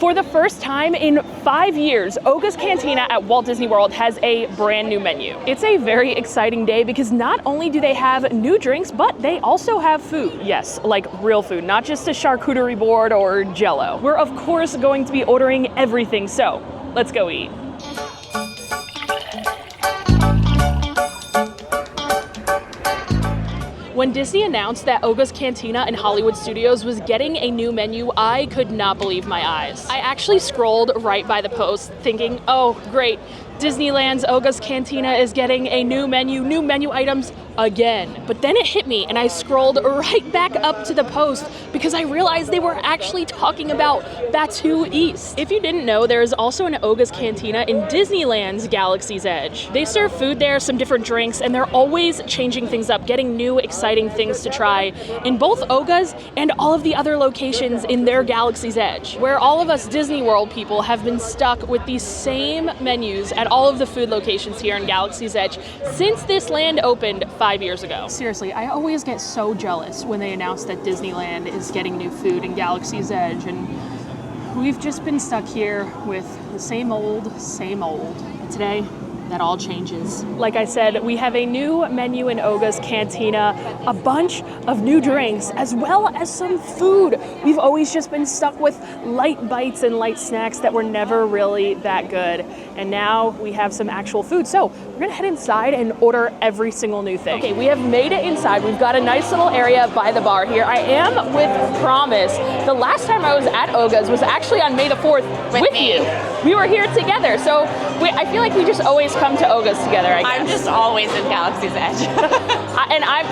For the first time in 5 years, OGA'S Cantina at Walt Disney World has a brand new menu. It's a very exciting day because not only do they have new drinks, but they also have food. Yes, like real food, not just a charcuterie board or Jell-O. We're of course going to be ordering everything, so let's go eat. When Disney announced that OGA'S Cantina in Hollywood Studios was getting a new menu, I could not believe my eyes. I actually scrolled right by the post thinking, oh great, Disneyland's OGA'S Cantina is getting a new menu items again. But then it hit me and I scrolled right back up to the post because I realized they were actually talking about Batuu East. If you didn't know, there is also an OGA'S Cantina in Disneyland's Galaxy's Edge. They serve food there, some different drinks, and they're always changing things up, getting new exciting things to try in both OGA'S and all of the other locations in their Galaxy's Edge, where all of us Disney World people have been stuck with these same menus at all of the food locations here in Galaxy's Edge since this land opened 5 years ago. Seriously, I always get so jealous when they announce that Disneyland is getting new food in Galaxy's Edge, and we've just been stuck here with the same old. But today, that all changes. Like I said, we have a new menu in OGA'S Cantina, a bunch of new drinks, as well as some food. We've always just been stuck with light bites and light snacks that were never really that good. And now we have some actual food. So we're gonna head inside and order every single new thing. Okay, we have made it inside. We've got a nice little area by the bar here. I am with Promise. The last time I was at OGA'S was actually on May the 4th with you. We were here together. So I feel like we just always come to OGA'S together, I guess. I'm just always in Galaxy's Edge.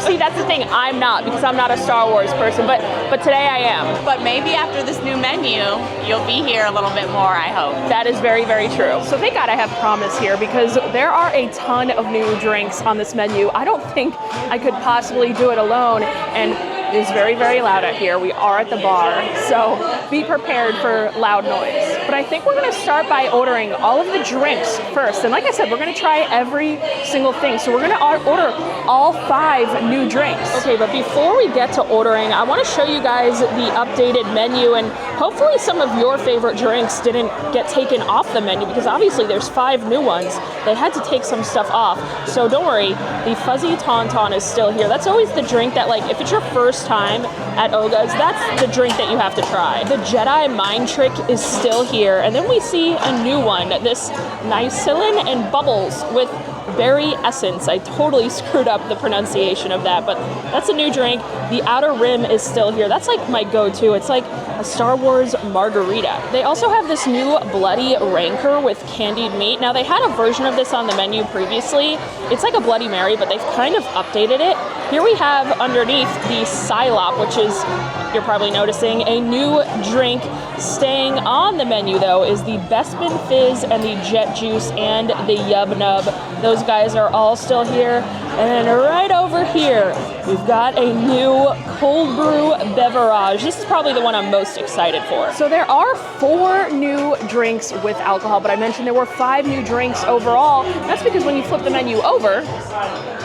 See, that's the thing, I'm not, because I'm not a Star Wars person, but today I am. But maybe after this new menu, you'll be here a little bit more, I hope. That is very, very true. So thank God I have Promise here because there are a ton of new drinks on this menu. I don't think I could possibly do it alone, and it is very, very loud out here. We are at the bar, so be prepared for loud noise. But I think we're gonna start by ordering all of the drinks first. And like I said, we're gonna try every single thing. So we're gonna order all 5 new drinks. Okay, but before we get to ordering, I wanna show you guys the updated menu, and hopefully some of your favorite drinks didn't get taken off the menu because obviously there's 5 new ones. They had to take some stuff off. So don't worry, the Fuzzy Tauntaun is still here. That's always the drink that, like, if it's your first time at OGA'S, that's the drink that you have to try. The Jedi Mind Trick is still here, and then we see a new one, this Neal and Bubbles with berry essence. I totally screwed up the pronunciation of that, but that's a new drink. The Outer Rim is still here. That's like my go-to. It's like a Star Wars margarita. They also have this new Bloody Rancor with candied meat. Now, they had a version of this on the menu previously. It's like a Bloody Mary, but they've kind of updated it. Here we have underneath the Styop, which is, you're probably noticing, a new drink. Staying on the menu, though, is the Bespin Fizz and the Jet Juice and the Yub Nub. Those guys are all still here. And then right over here, we've got a new cold brew beverage. This is probably the one I'm most excited for. So there are 4 new drinks with alcohol, but I mentioned there were 5 new drinks overall. That's because when you flip the menu over,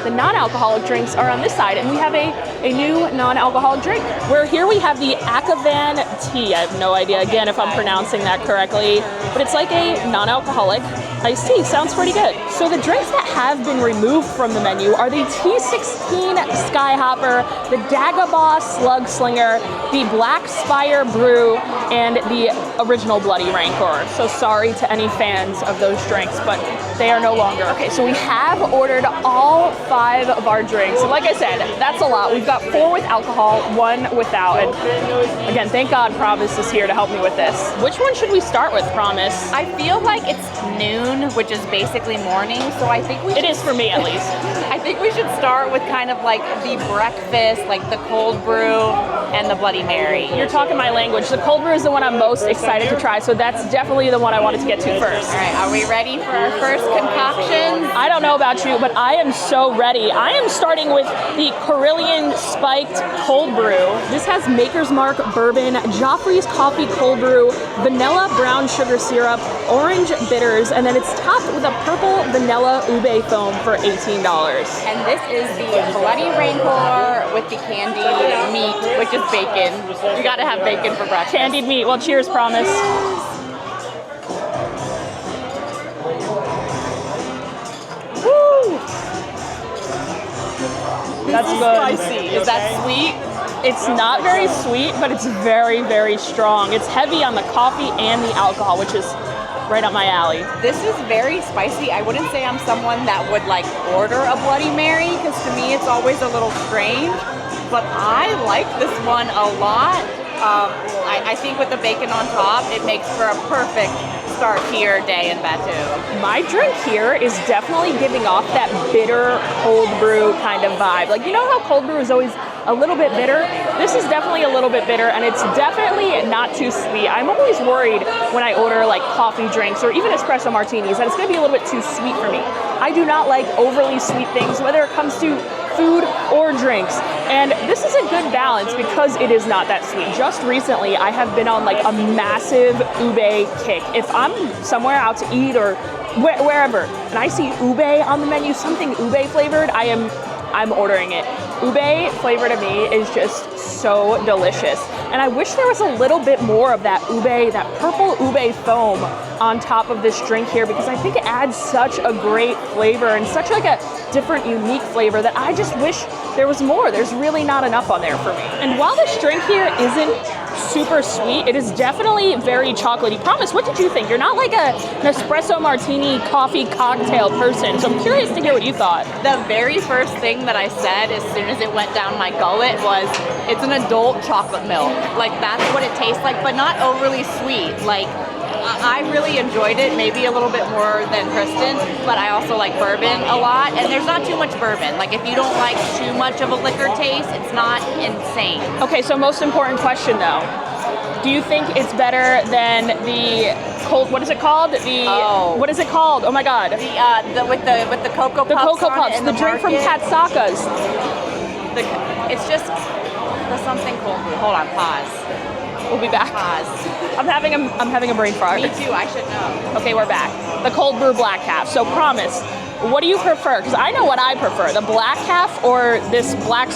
the non-alcoholic drinks are on this side, and we have a new non-alcoholic drink. Where here we have the Aavan Tea. I have no idea, again, if I'm pronouncing that correctly, but it's like a non-alcoholic iced tea. Sounds pretty good. So the drinks that have been removed from the menu are the T16 Skyhopper, the Dagobah Slug Slinger, the Black Spire Brew, and the original Bloody Rancor. So sorry to any fans of those drinks, but they are no longer. Okay, so we have ordered all 5 of our drinks. And like I said, that's a lot. We've got 4 with alcohol, 1 without. And again, thank God Promise is here to help me with this. Which one should we start with, Promise? I feel like it's noon, which is basically morning, so I think It is for me, at least. I think we should start with kind of like the breakfast, like the cold brew and the Bloody Mary. You're talking my language. The cold brew is the one I'm most excited to try, so that's definitely the one I wanted to get to first. All right, are we ready for our first concoction? I don't know about you, but I am so ready. I am starting with the Carillion Spiked Cold Brew. This has Maker's Mark Bourbon, Joffrey's Coffee Cold Brew, vanilla brown sugar syrup, orange bitters, and then it's topped with a purple vanilla ube foam for $18. And this is the Bloody Rancor with the candied meat, which is bacon. You gotta have bacon for breakfast. Candied meat. Well, cheers, Promise. That's is good. spicy. Is that sweet? It's not very sweet, but it's very, very strong. It's heavy on the coffee and the alcohol, which is right up my alley. This is very spicy. I wouldn't say I'm someone that would like order a Bloody Mary, because to me it's always a little strange, but I like this one a lot. I think with the bacon on top, it makes for a perfect start to your day in Batu. My drink here is definitely giving off that bitter cold brew kind of vibe. Like, you know how cold brew is always a little bit bitter? This is definitely a little bit bitter, and it's definitely not too sweet. I'm always worried when I order like coffee drinks or even espresso martinis that it's gonna be a little bit too sweet for me. I do not like overly sweet things, whether it comes to food or drinks. And this is a good balance because it is not that sweet. Just recently, I have been on like a massive ube kick. If I'm somewhere out to eat or wherever, and I see ube on the menu, something ube flavored, I'm ordering it. Ube flavor to me is just so delicious. And I wish there was a little bit more of that ube, that purple ube foam on top of this drink here, because I think it adds such a great flavor and such like a different, unique flavor that I just wish there was more. There's really not enough on there for me. And while this drink here isn't super sweet, it is definitely very chocolatey. Promise, what did you think? You're not like an espresso martini coffee cocktail person, so I'm curious to hear what you thought. The very first thing that I said as soon as it went down my gullet was, it's an adult chocolate milk. Like, that's what it tastes like, but not overly sweet. Like, I really enjoyed it, maybe a little bit more than Kristen, but I also like bourbon a lot, and there's not too much bourbon. Like, if you don't like too much of a liquor taste, it's not insane. Okay, so most important question though. Do you think it's better than the cold, what is it called? What is it called? Oh my God. With the Cocoa Puffs. The Cocoa on Puffs, it in the drink from market. Katsaka's. It's just the something cold brew. Hold on, pause. We'll be back. Pause. I'm having a brain fart. Me too, I should know. Okay, we're back. The cold brew black half. So promise, what do you prefer? Because I know what I prefer. The black half or this Black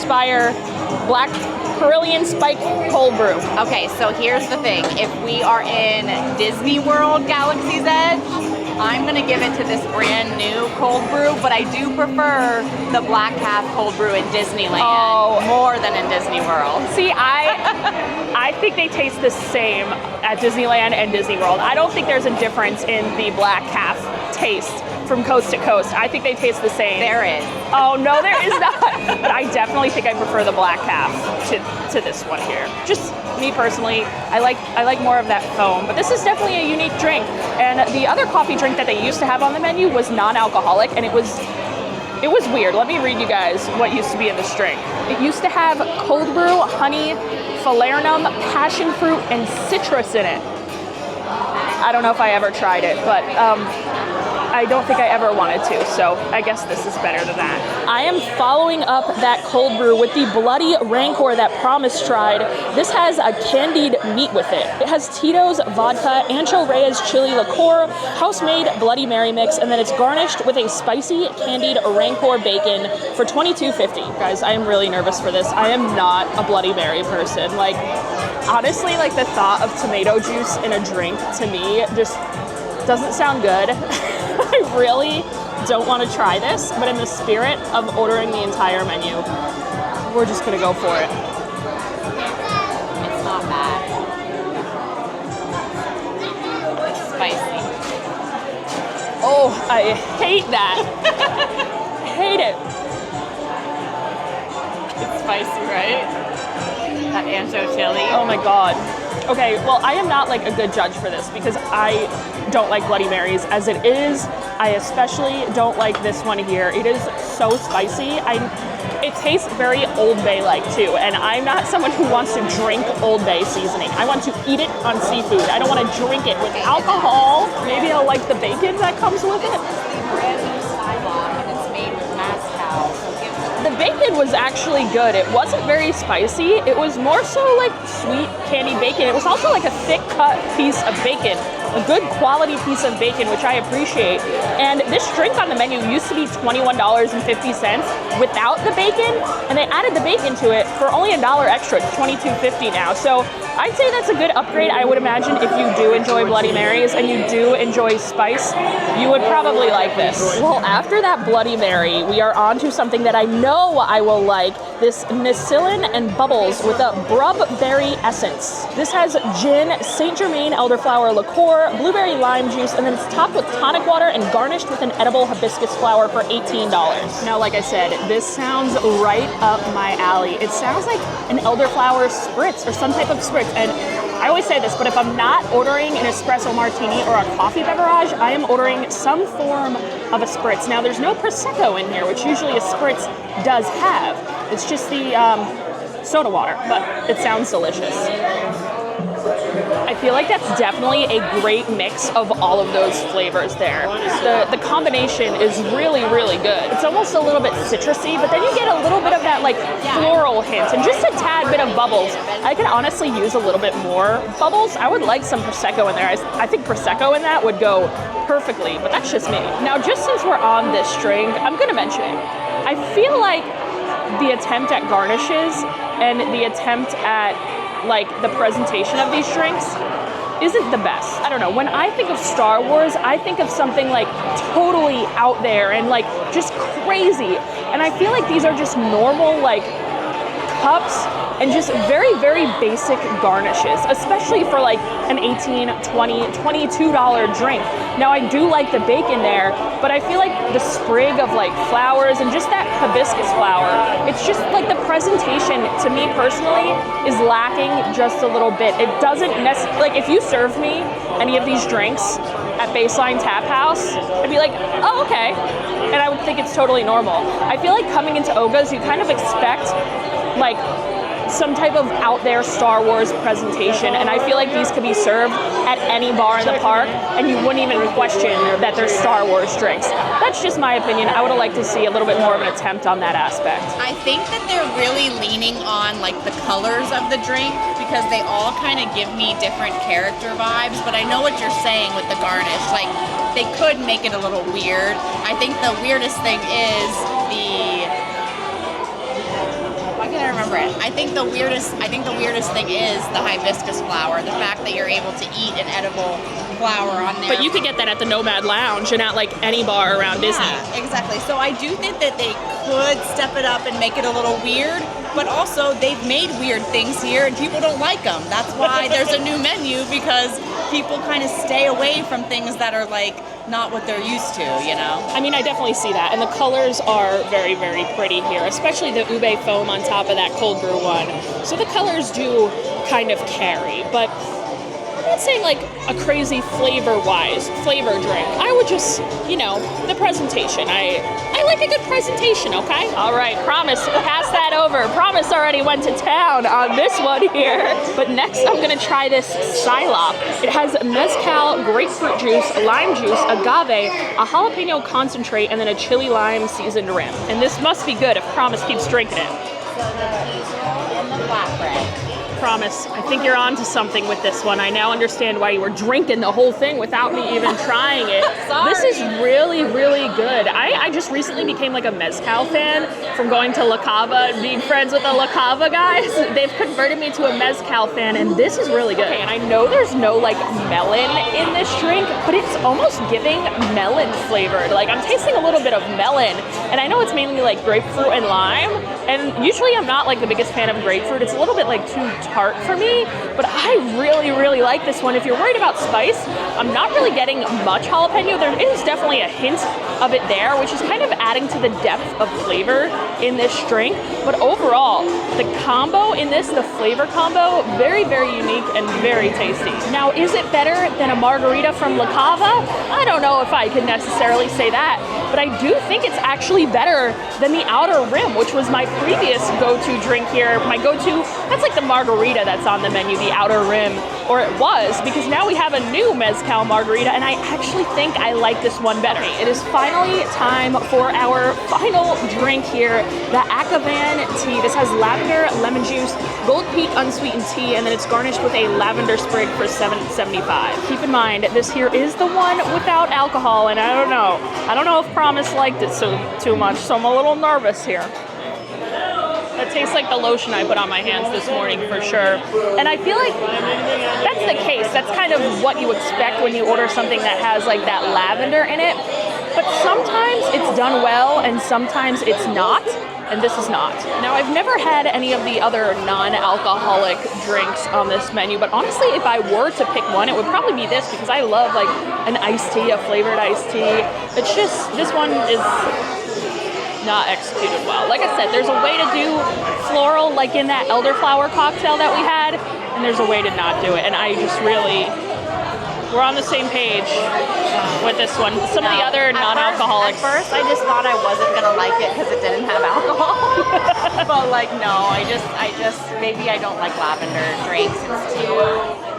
Carillion Spike cold brew? Okay, So here's the thing. If we are in Disney World Galaxy's Edge, I'm gonna give it to this brand new cold brew, but I do prefer the black half cold brew in Disneyland more than in Disney World. See, I think they taste the same at Disneyland and Disney World. I don't think there's a difference in the black half taste from coast to coast. I think they taste the same. There is. Oh no, there is not. But I definitely think I prefer the black half to this one here. Just me personally, I like more of that foam. But this is definitely a unique drink. And the other coffee drink that they used to have on the menu was non-alcoholic, and it was weird. Let me read you guys what used to be in this drink. It used to have cold brew, honey, falernum, passion fruit, and citrus in it. I don't know if I ever tried it, but I don't think I ever wanted to, so I guess this is better than that. I am following up that cold brew with the Bloody Rancor that Promise tried. This has a candied meat with it. It has Tito's vodka, Ancho Reyes chili liqueur, house-made Bloody Mary mix, and then it's garnished with a spicy candied Rancor bacon for $22.50. Guys, I am really nervous for this. I am not a Bloody Mary person. Like, honestly, like the thought of tomato juice in a drink to me just doesn't sound good. I really don't want to try this, but in the spirit of ordering the entire menu, we're just gonna go for it. It's not bad. It's spicy. Oh, I hate that. Hate it. It's spicy, right? That ancho chili. Oh my God. Okay, well, I am not like a good judge for this because I don't like Bloody Marys as it is. I especially don't like this one here. It is so spicy. It tastes very Old Bay-like too, and I'm not someone who wants to drink Old Bay seasoning. I want to eat it on seafood. I don't want to drink it with alcohol. Maybe I'll like the bacon that comes with it. Brand new Styop, and it's made with Moscow. The bacon was actually good. It wasn't very spicy. It was more so like sweet candied bacon. It was also like a thick cut piece of bacon, a good quality piece of bacon, which I appreciate. And this drink on the menu used to be $21.50 without the bacon, and they added the bacon to it for only $1 extra. It's $22.50 now. So I'd say that's a good upgrade. I would imagine if you do enjoy Bloody Marys and you do enjoy spice, you would probably like this. Well, after that Bloody Mary, we are on to something that I know I will like, this Neal and Bubbles with a Brubberry essence. This has gin, Saint Germain elderflower liqueur, blueberry lime juice, and then it's topped with tonic water and garnished with an edible hibiscus flower for $18. Now, like I said, this sounds right up my alley. It sounds like an elderflower spritz or some type of spritz. And I always say this, but if I'm not ordering an espresso martini or a coffee beverage, I am ordering some form of a spritz. Now, there's no Prosecco in here, which usually a spritz does have. It's just the soda water, but it sounds delicious. I feel like that's definitely a great mix of all of those flavors there. The combination is really, really good. It's almost a little bit citrusy, but then you get a little bit of that like floral hint and just a tad bit of bubbles. I could honestly use a little bit more bubbles. I would like some Prosecco in there. I think Prosecco in that would go perfectly, but that's just me. Now, just since we're on this drink, I'm gonna mention it. I feel like the attempt at garnishes and the attempt at like the presentation of these drinks isn't the best. I don't know, when I think of Star Wars, I think of something like totally out there and like just crazy. And I feel like these are just normal like cups and just very, very basic garnishes, especially for like an $18, $20, $22 drink. Now, I do like the bacon there, but I feel like the sprig of like flowers and just that hibiscus flower, it's just like the presentation to me personally is lacking just a little bit. It doesn't necessarily, like if you served me any of these drinks at Baseline Tap House, I'd be like, oh, okay. And I would think it's totally normal. I feel like coming into OGA'S, you kind of expect like some type of out there Star Wars presentation, and I feel like these could be served at any bar in the park and you wouldn't even question that they're Star Wars drinks. That's just my opinion. I would have liked to see a little bit more of an attempt on that aspect. I think that they're really leaning on like the colors of the drink because they all kind of give me different character vibes, but I know what you're saying with the garnish. Like they could make it a little weird. I think the weirdest thing is I remember it. I think the weirdest thing is the hibiscus flower. The fact that you're able to eat an edible flower on there. But you could get that at the Nomad Lounge and at like any bar around Disney. Yeah, exactly. So I do think that they could step it up and make it a little weird, but also they've made weird things here and people don't like them. That's why there's a new menu, because people kind of stay away from things that are like not what they're used to, you know? I mean, I definitely see that. And the colors are very, very pretty here, especially the ube foam on top of that cold brew one. So the colors do kind of carry, but I'm not saying like a crazy flavor drink. I would just, you know, the presentation. I like a good presentation, okay? All right, Promise, pass that over. Promise already went to town on this one here. But next I'm gonna try this Styop. It has mezcal, grapefruit juice, lime juice, agave, a jalapeno concentrate, and then a chili lime seasoned rim. And this must be good if Promise keeps drinking it. So the diesel and the flatbread. Promise, I think you're on to something with this one. I now understand why you were drinking the whole thing without me even trying it. Sorry. This is really, really good. I just recently became like a mezcal fan from going to La Cava and being friends with the La Cava guys. They've converted me to a mezcal fan, and this is really good. Okay, and I know there's no like melon in this drink, but it's almost giving melon flavored. Like I'm tasting a little bit of melon, and I know it's mainly like grapefruit and lime, and usually I'm not like the biggest fan of grapefruit. It's a little bit like too tart for me, but I really, really like this one. If you're worried about spice, I'm not really getting much jalapeno. There is definitely a hint of it there, which is kind of adding to the depth of flavor in this drink. But overall, the combo in this, the flavor combo, very, very unique and very tasty. Now, is it better than a margarita from La Cava? I don't know if I can necessarily say that, but I do think it's actually better than the Outer Rim, which was my previous go-to drink here. My go-to, that's like the margarita that's on the menu, the Outer Rim, or it was, because now we have a new mezcal margarita, and I actually think I like this one better. It is finally time for our final drink here, the Aavan Tea. This has lavender, lemon juice, gold peat unsweetened tea, and then it's garnished with a lavender sprig for $7.75. Keep in mind, this here is the one without alcohol, and I don't know if Promise liked it too much, so I'm a little nervous here. That tastes like the lotion I put on my hands this morning for sure. And I feel like that's the case. That's kind of what you expect when you order something that has like that lavender in it. But sometimes it's done well and sometimes it's not. And this is not. Now, I've never had any of the other non-alcoholic drinks on this menu, but honestly, if I were to pick one, it would probably be this because I love like an iced tea, a flavored iced tea. It's just, this one is not executed well. Like I said, there's a way to do floral like in that elderflower cocktail that we had, and there's a way to not do it. And I just really, we're on the same page with this one. Some of the other non-alcoholics. At first, I just thought I wasn't gonna like it because it didn't have alcohol. But like, no, I just, maybe I don't like lavender drinks. It's too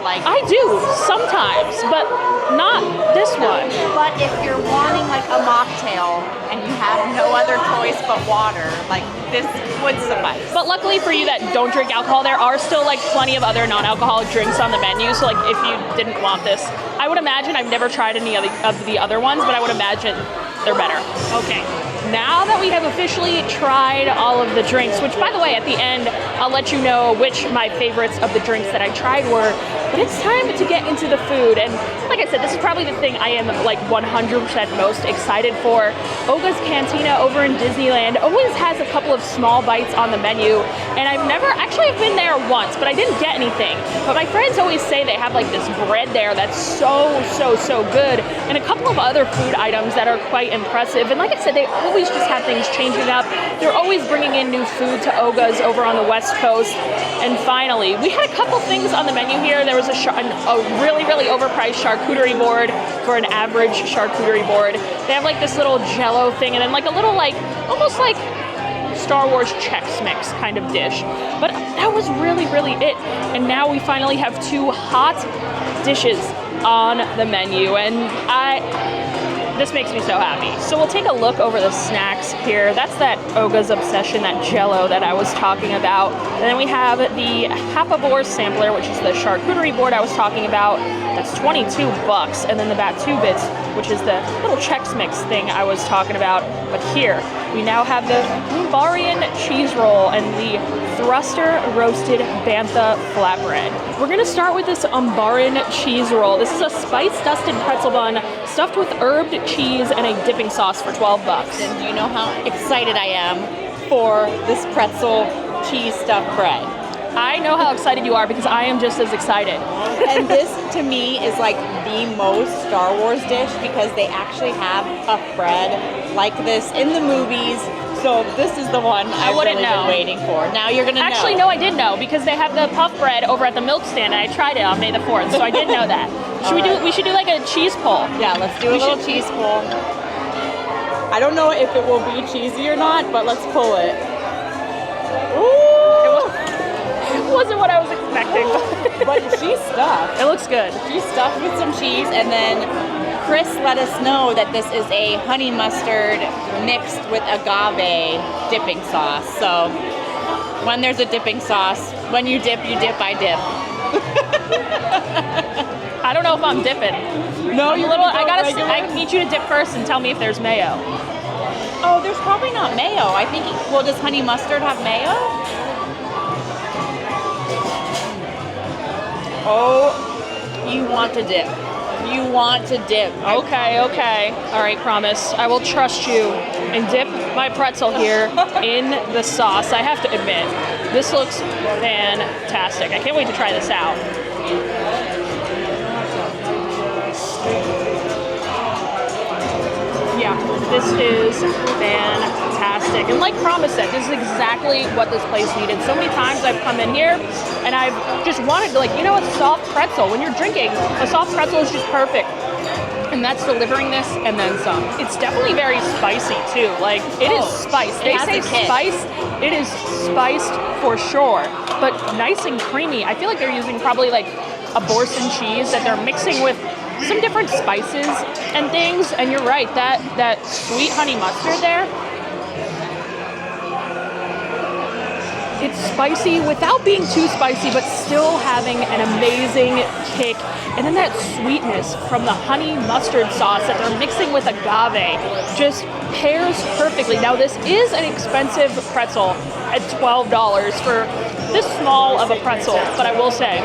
like. I do sometimes, but not this one. But if you're wanting like a mocktail and you have no other choice but water, like this would suffice. But luckily for you that don't drink alcohol, there are still like plenty of other non-alcoholic drinks on the menu. So like if you didn't want this, I would imagine, I've never tried any of the other ones, but I would imagine they're better. Okay, now that we have officially tried all of the drinks, which by the way, at the end, I'll let you know which my favorites of the drinks that I tried were, but it's time to get into the food. And like I said, this is probably the thing I am like 100% most excited for. OGA'S Cantina over in Disneyland always has a couple of small bites on the menu, and I've been there once, but I didn't get anything. But my friends always say they have like this bread there that's so good, and a couple of other food items that are quite impressive. And like I said, they always just have things changing up. They're always bringing in new food to OGA'S over on the West Coast. And finally, we had a couple things on the menu here. There was a really overpriced charcuterie board for an average charcuterie board. They have like this little jello thing, and then like a little like, almost like Star Wars Chex Mix kind of dish. But that was really it. And now we finally have two hot dishes on the menu, and this makes me so happy. So we'll take a look over the snacks here. That's that OGA'S Obsession, that jello that I was talking about. And then we have the Hapabor sampler, which is the charcuterie board I was talking about. That's $22. And then the Batu Bits, which is the little Chex Mix thing I was talking about. But here, we now have the Umbarian cheese roll and the Thruster roasted Fantha flatbread. We're gonna start with this Umbarian cheese roll. This is a spice-dusted pretzel bun stuffed with herbed cheese and a dipping sauce for $12. And you know how excited I am for this pretzel cheese stuffed bread. I know how excited you are because I am just as excited. And this, to me, is like the most Star Wars dish because they actually have puff bread like this in the movies. So this is the one I've really been waiting for. Now you're gonna know. Actually, no, I did know because they have the puff bread over at the milk stand, and I tried it on May the 4th, so I did know that. We should do like a cheese pull. Yeah, let's do a little cheese pull. I don't know if it will be cheesy or not, but let's pull it. Ooh! It wasn't what I was expecting. But she's stuffed. It looks good. She's stuffed with some cheese, and then Chris let us know that this is a honey mustard mixed with agave dipping sauce. So when there's a dipping sauce, when you dip, I dip. I don't know if I'm dipping. No, you're I need you to dip first and tell me if there's mayo. Oh, there's probably not mayo. I think, well, does honey mustard have mayo? Oh, you want to dip. You want to dip. Okay. All right, promise. I will trust you and dip my pretzel here in the sauce. I have to admit, this looks fantastic. I can't wait to try this out. Yeah, this is fantastic. And like Promise said, this is exactly what this place needed. So many times I've come in here and I've just wanted to, like, you know, a soft pretzel. When you're drinking, a soft pretzel is just perfect. And that's delivering this and then some. It's definitely very spicy too. Like, it is spiced. They say spice. It is spiced for sure, but nice and creamy. I feel like they're using probably like a Boursin cheese that they're mixing with some different spices and things. And you're right, that sweet honey mustard there, it's spicy without being too spicy, but still having an amazing kick. And then that sweetness from the honey mustard sauce that they're mixing with agave just pairs perfectly. Now this is an expensive pretzel at $12 for this small of a pretzel, but I will say,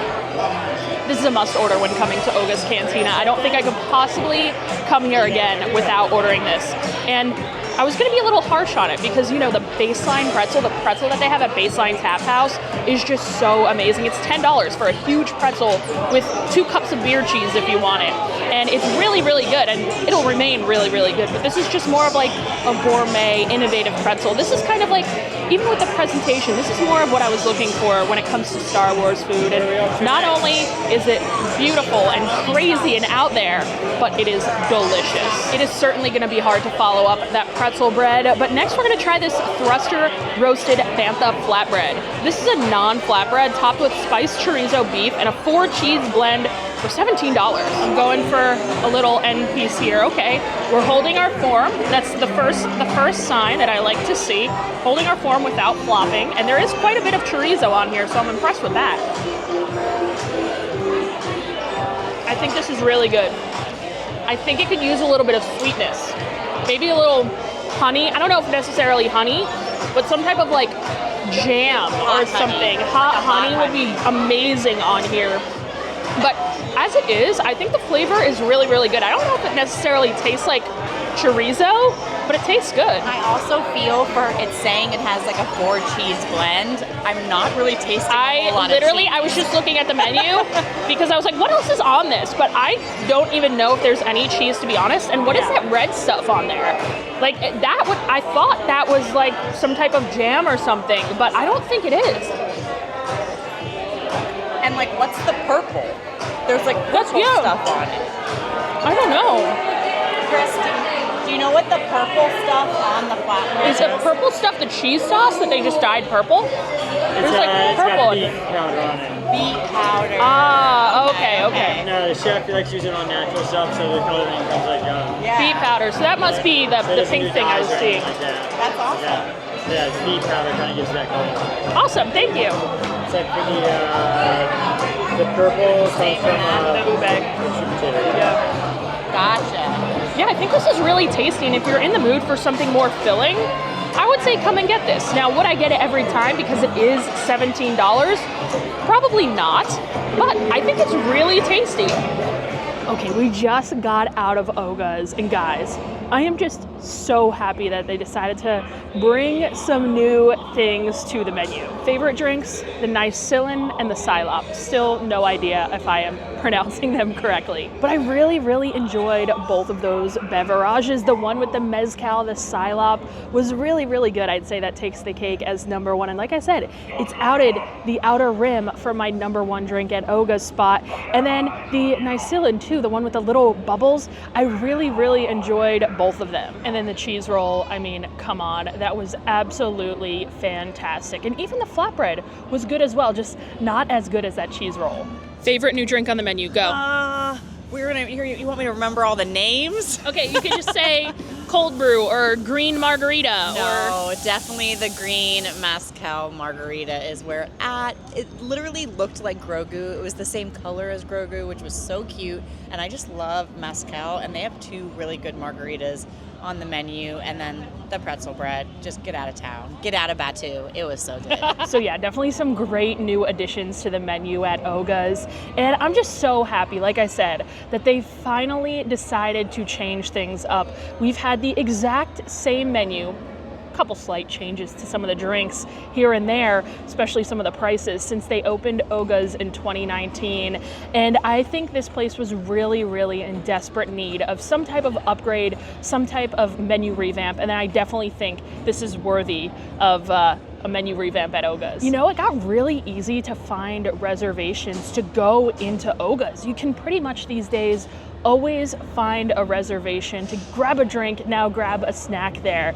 this is a must order when coming to OGA'S Cantina. I don't think I could possibly come here again without ordering this. And I was gonna be a little harsh on it because, you know, the baseline pretzel, the pretzel that they have at Baseline Tap House is just so amazing. It's $10 for a huge pretzel with 2 cups of beer cheese if you want it. And it's really, really good, and it'll remain really, really good. But this is just more of like a gourmet, innovative pretzel. This is kind of like, even with the presentation, this is more of what I was looking for when it comes to Star Wars food. And not only is it beautiful and crazy and out there, but it is delicious. It is certainly gonna be hard to follow up that pretzel bread, but next we're gonna try this thruster roasted Fantha flatbread. This is a non-flatbread topped with spiced chorizo beef and a 4-cheese blend for $17. I'm going for a little end piece here. Okay, we're holding our form. That's the first sign that I like to see. Holding our form without flopping, and there is quite a bit of chorizo on here, so I'm impressed with that. I think this is really good. I think it could use a little bit of sweetness. Maybe a little honey. I don't know if necessarily honey, but some type of like jam or something. Hot honey would be amazing on here. But as it is, I think the flavor is really, really good. I don't know if it necessarily tastes like chorizo, but it tastes good. I also feel for it saying it has like a 4-cheese blend, I'm not really tasting a whole lot of cheese. I was just looking at the menu because I was like, what else is on this? But I don't even know if there's any cheese, to be honest. And what is that red stuff on there? Like I thought that was like some type of jam or something, but I don't think it is. And like, what's the purple? There's like purple stuff on it. I don't know. Christy, do you know what the purple stuff on the flatbread is? Is the purple stuff the cheese sauce that they just dyed purple? There's like purple. It's got beet powder on it. Beet powder. Ah, okay. No, the chef likes using it on natural stuff, so the coloring comes like beet powder. So that must be the pink thing I was seeing. Like that. That's awesome. Yeah, it's beet powder kind of gives that color. Awesome, thank you. It's like for the purple comes from the ube. sweet potato. Yeah. Gotcha. Yeah, I think this is really tasty, and if you're in the mood for something more filling, I would say come and get this. Now, would I get it every time because it is $17? Probably not, but I think it's really tasty. Okay, we just got out of OGA'S, and guys, I am just so happy that they decided to bring some new things to the menu. Favorite drinks, the Nicillin and the Styop. Still no idea if I am pronouncing them correctly. But I really, really enjoyed both of those beverages. The one with the mezcal, the Styop, was really, really good. I'd say that takes the cake as number one. And like I said, it's outed the outer rim for my number one drink at OGA'S spot. And then the Nicillin too, the one with the little bubbles, I really, really enjoyed both of them. And then the cheese roll, I mean, come on, that was absolutely fantastic. And even the flatbread was good as well, just not as good as that cheese roll. Favorite new drink on the menu, go. You want me to remember all the names? Okay, you can just say cold brew or green margarita. No, definitely the green mezcal margarita is where at. It literally looked like Grogu. It was the same color as Grogu, which was so cute. And I just love mezcal. And they have 2 really good margaritas on the menu. And then the pretzel bread. Just get out of town. Get out of Batu. It was so good. So yeah, definitely some great new additions to the menu at OGA'S. And I'm just so happy, like I said, that they finally decided to change things up. We've had the exact same menu, couple slight changes to some of the drinks here and there, especially some of the prices, since they opened OGA'S in 2019. And I think this place was really, really in desperate need of some type of upgrade, some type of menu revamp, and I definitely think this is worthy of a menu revamp at OGA'S. You know, it got really easy to find reservations to go into OGA'S. You can pretty much these days always find a reservation to grab a drink, now grab a snack there.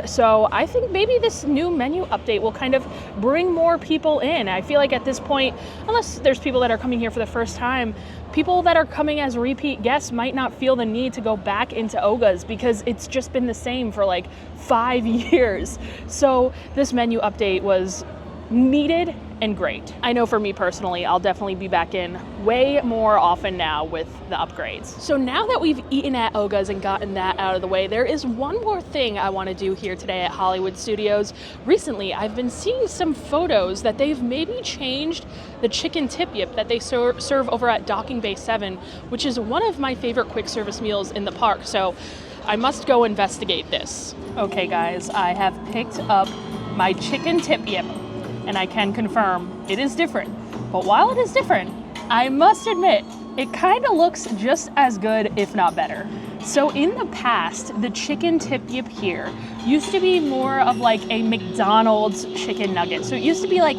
So I think maybe this new menu update will kind of bring more people in. I feel like at this point, unless there's people that are coming here for the first time, people that are coming as repeat guests might not feel the need to go back into OGA'S because it's just been the same for like 5 years. So this menu update was needed and great. I know for me personally, I'll definitely be back in way more often now with the upgrades. So now that we've eaten at OGA'S and gotten that out of the way, there is one more thing I want to do here today at Hollywood Studios. Recently, I've been seeing some photos that they've maybe changed the chicken Tip Yip that they serve over at Docking Bay 7, which is one of my favorite quick service meals in the park. So I must go investigate this. Okay guys, I have picked up my chicken Tip Yip, and I can confirm it is different. But while it is different, I must admit, it kind of looks just as good, if not better. So in the past, the chicken Tip Yip here used to be more of like a McDonald's chicken nugget. So it used to be like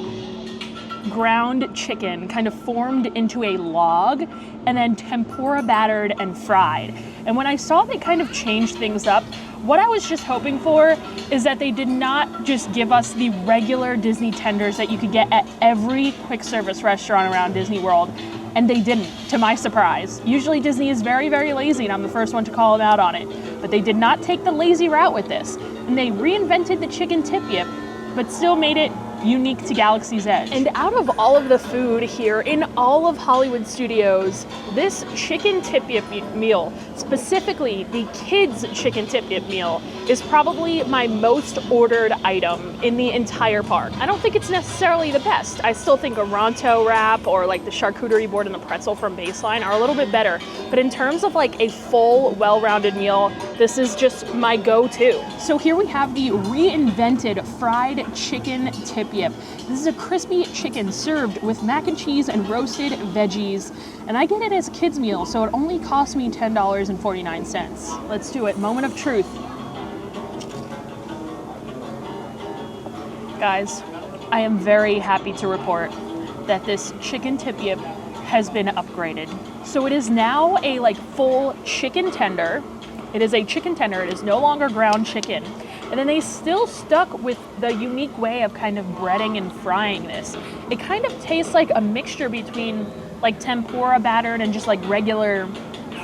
ground chicken kind of formed into a log and then tempura battered and fried. And when I saw they kind of changed things up, what I was just hoping for is that they did not just give us the regular Disney tenders that you could get at every quick service restaurant around Disney World. And they didn't, to my surprise. Usually Disney is very, very lazy, and I'm the first one to call them out on it. But they did not take the lazy route with this. And they reinvented the chicken Tip Yip, but still made it unique to Galaxy's Edge. And out of all of the food here in all of Hollywood Studios, this chicken Tip Yip meal, specifically the kids chicken Tip Yip meal, is probably my most ordered item in the entire park. I don't think it's necessarily the best. I still think a Ronto wrap or like the charcuterie board and the pretzel from Baseline are a little bit better. But in terms of like a full, well-rounded meal, this is just my go-to. So here we have the reinvented fried chicken Tip Yip. This is a crispy chicken served with mac and cheese and roasted veggies. And I get it as a kid's meal, so it only cost me $10.49. Let's do it. Moment of truth. Guys, I am very happy to report that this chicken Tip Yip has been upgraded. So it is now a like full chicken tender. It is a chicken tender. It is no longer ground chicken. And then they still stuck with the unique way of kind of breading and frying this. It kind of tastes like a mixture between like tempura battered and just like regular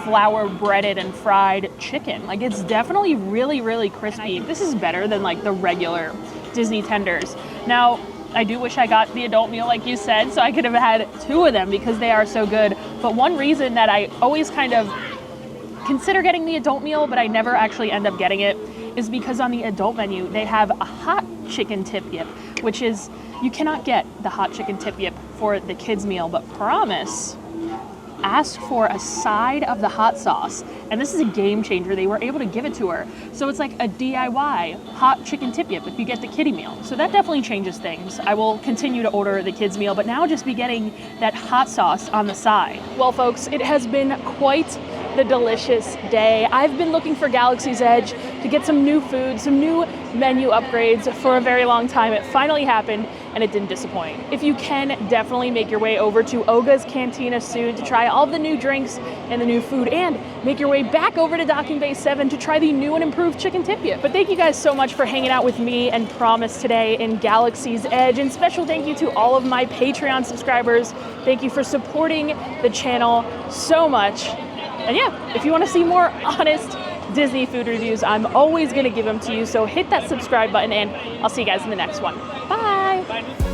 flour breaded and fried chicken. Like it's definitely really, really crispy. This is better than like the regular Disney tenders. Now, I do wish I got the adult meal like you said, so I could have had 2 of them because they are so good. But one reason that I always kind of consider getting the adult meal, but I never actually end up getting it, is because on the adult menu, they have a hot chicken Tip Yip, which is, you cannot get the hot chicken Tip Yip for the kids meal, but promise, ask for a side of the hot sauce. And this is a game changer. They were able to give it to her. So it's like a DIY hot chicken Tip Yip if you get the kiddie meal. So that definitely changes things. I will continue to order the kids meal, but now just be getting that hot sauce on the side. Well, folks, it has been quite the delicious day. I've been looking for Galaxy's Edge to get some new food, some new menu upgrades for a very long time. It finally happened, and it didn't disappoint. If you can, definitely make your way over to OGA'S Cantina soon to try all the new drinks and the new food, and make your way back over to Docking Bay 7 to try the new and improved chicken Tip Yip. But thank you guys so much for hanging out with me and Promise today in Galaxy's Edge, and special thank you to all of my Patreon subscribers. Thank you for supporting the channel so much. And yeah, if you want to see more honest Disney food reviews, I'm always going to give them to you. So hit that subscribe button, and I'll see you guys in the next one. Bye.